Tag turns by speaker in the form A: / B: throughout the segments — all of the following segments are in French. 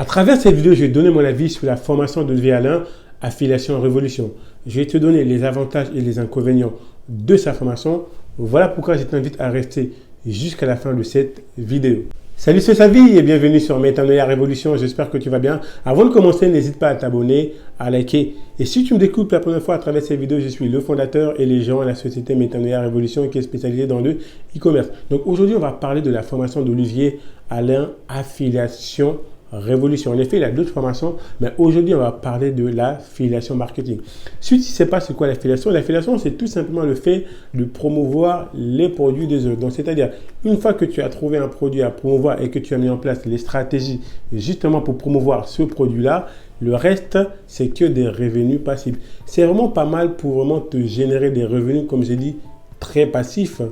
A: À travers cette vidéo, je vais donner mon avis sur la formation d'Olivier Alain, Affiliation Révolution. Je vais te donner les avantages et les inconvénients de sa formation. Voilà pourquoi je t'invite à rester jusqu'à la fin de cette vidéo. Salut, c'est Savi et bienvenue sur Métanoïa Révolution. J'espère que tu vas bien. Avant de commencer, n'hésite pas à t'abonner, à liker. Et si tu me découvres la première fois à travers cette vidéo, je suis le fondateur et les gens de la société Métanoïa Révolution qui est spécialisée dans le e-commerce. Donc aujourd'hui, on va parler de la formation d'Olivier Alain, Affiliation Révolution. En effet, il y a d'autres formations, mais aujourd'hui, on va parler de l'affiliation marketing. Si tu ne sais pas c'est quoi l'affiliation, c'est tout simplement le fait de promouvoir les produits des autres. Donc, c'est-à-dire, une fois que tu as trouvé un produit à promouvoir et que tu as mis en place les stratégies justement pour promouvoir ce produit-là, le reste, c'est que des revenus passifs. C'est vraiment pas mal pour vraiment te générer des revenus, comme j'ai dit, très passifs,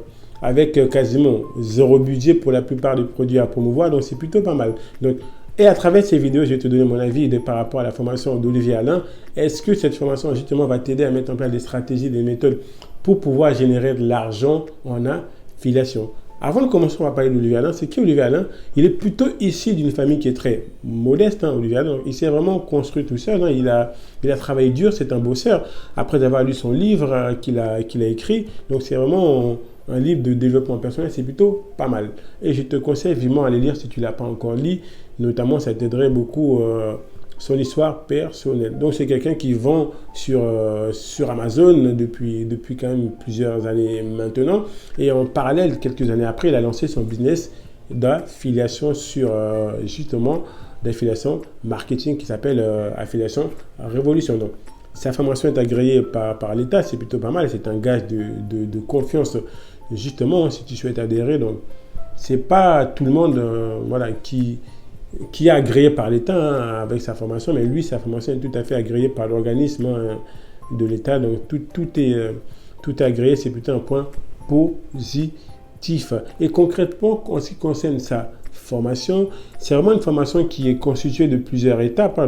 A: avec quasiment zéro budget pour la plupart des produits à promouvoir. Donc, c'est plutôt pas mal. Donc, et à travers ces vidéos, je vais te donner mon avis par rapport à la formation d'Olivier Alain. Est-ce que cette formation, justement, va t'aider à mettre en place des stratégies, des méthodes pour pouvoir générer de l'argent en affiliation? Avant de commencer, on va parler d'Olivier Alain. C'est qui Olivier Alain? Il est plutôt issu d'une famille qui est très modeste, Olivier Alain. Il s'est vraiment construit tout seul. Il a travaillé dur, c'est un bosseur. Après avoir lu son livre qu'il a écrit, donc c'est vraiment un livre de développement personnel, c'est plutôt pas mal. Et je te conseille vivement à le lire si tu ne l'as pas encore lu. Notamment, ça t'aiderait beaucoup son histoire personnelle. Donc, c'est quelqu'un qui vend sur Amazon depuis quand même plusieurs années maintenant. Et en parallèle, quelques années après, il a lancé son business d'affiliation d'affiliation marketing qui s'appelle Affiliation Révolution. Donc, sa formation est agréée par l'État, c'est plutôt pas mal. C'est un gage de confiance, justement, si tu souhaites adhérer. Donc, c'est pas tout le monde qui est agréé par l'État avec sa formation, mais lui, sa formation est tout à fait agréée par l'organisme de l'État. Donc, tout est agréé, c'est plutôt un point positif. Et concrètement, en ce qui concerne sa formation, c'est vraiment une formation qui est constituée de plusieurs étapes,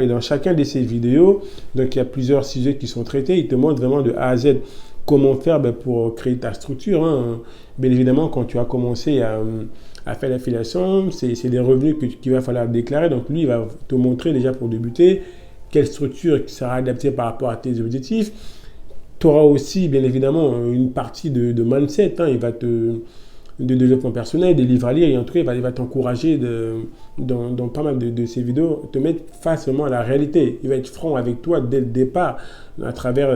A: et dans chacun de ces vidéos, donc il y a plusieurs sujets qui sont traités. Il te montre vraiment de A à Z comment faire pour créer ta structure. Bien évidemment, quand tu as commencé à faire l'affiliation, c'est des revenus qu'il va falloir déclarer. Donc lui, il va te montrer déjà pour débuter quelle structure sera adaptée par rapport à tes objectifs. Tu auras aussi, bien évidemment, une partie de mindset. Il va de développement personnel, des livres à lire, et en tout cas, il va t'encourager dans pas mal de ces vidéos, te mettre face vraiment à la réalité. Il va être franc avec toi dès le départ à travers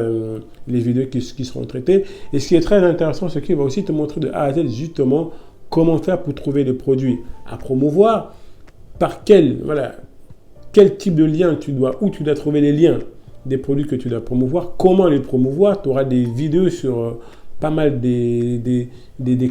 A: les vidéos qui seront traitées. Et ce qui est très intéressant, c'est qu'il va aussi te montrer de A à Z justement comment faire pour trouver des produits à promouvoir, par quel type de lien où tu dois trouver les liens des produits que tu dois promouvoir, comment les promouvoir. Tu auras des vidéos sur pas mal des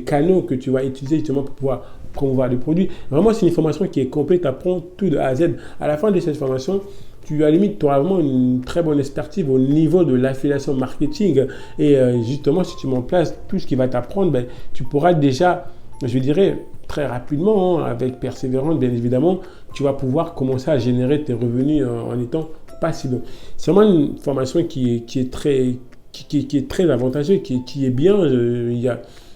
A: canaux que tu vas utiliser justement pour pouvoir promouvoir des produits. Vraiment, c'est une formation qui est complète, tu apprends tout de A à Z. À la fin de cette formation, tu auras vraiment une très bonne expertise au niveau de l'affiliation marketing. Et justement, si tu mets en place tout ce qui va t'apprendre, tu pourras déjà, je dirais, très rapidement, avec persévérance, bien évidemment, tu vas pouvoir commencer à générer tes revenus en étant passif. C'est vraiment une formation qui est très avantageuse, qui est bien.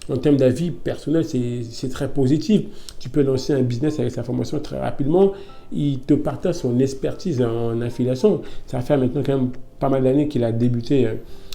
A: En termes d'avis personnel, c'est très positif. Tu peux lancer un business avec sa formation très rapidement. Il te partage son expertise en affiliation. Ça fait maintenant quand même pas mal d'années qu'il a débuté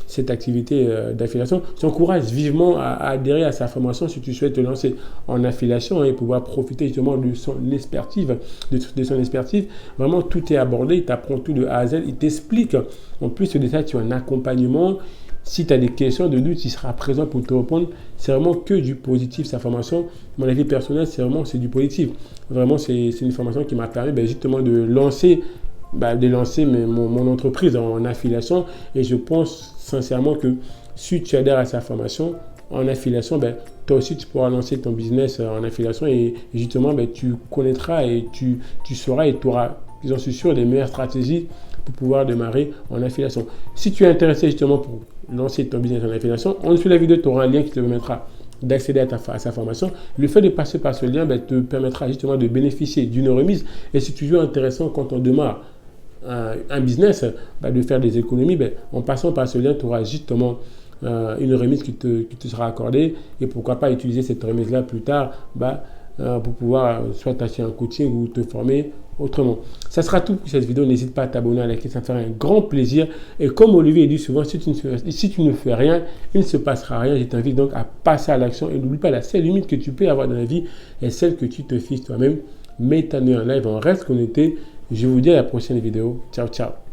A: cette activité d'affiliation. Je t'encourage vivement à adhérer à sa formation si tu souhaites te lancer en affiliation et pouvoir profiter justement de son expertise. Vraiment, tout est abordé. Il t'apprend tout de A à Z. Il t'explique. En plus de ça, tu as un accompagnement. Si tu as des questions, de doute, il sera présent pour te répondre. C'est vraiment que du positif, sa formation. Mon avis personnel, c'est du positif. Vraiment, c'est une formation qui m'a permis justement de lancer mon entreprise en affiliation. Et je pense sincèrement que si tu adhères à sa formation en affiliation, toi aussi, tu pourras lancer ton business en affiliation. Et justement, tu connaîtras et tu sauras et tu auras, j'en suis sûr, les meilleures stratégies pour pouvoir démarrer en affiliation. Si tu es intéressé justement pour lancer ton business en affiliation, en dessous de la vidéo, tu auras un lien qui te permettra d'accéder à sa formation. Le fait de passer par ce lien te permettra justement de bénéficier d'une remise. Et c'est toujours intéressant quand on démarre un business, de faire des économies. En passant par ce lien, tu auras justement une remise qui te sera accordée. Et pourquoi pas utiliser cette remise-là plus tard pour pouvoir soit t'acheter un coaching ou te former autrement. Ça sera tout pour cette vidéo. N'hésite pas à t'abonner, à liker, ça me fera un grand plaisir. Et comme Olivier dit souvent, si tu ne fais rien, il ne se passera rien. Je t'invite donc à passer à l'action. Et n'oublie pas, la seule limite que tu peux avoir dans la vie est celle que tu te fixes toi-même. Mets ta nuit en live, on reste connecté. Je vous dis à la prochaine vidéo. Ciao, ciao.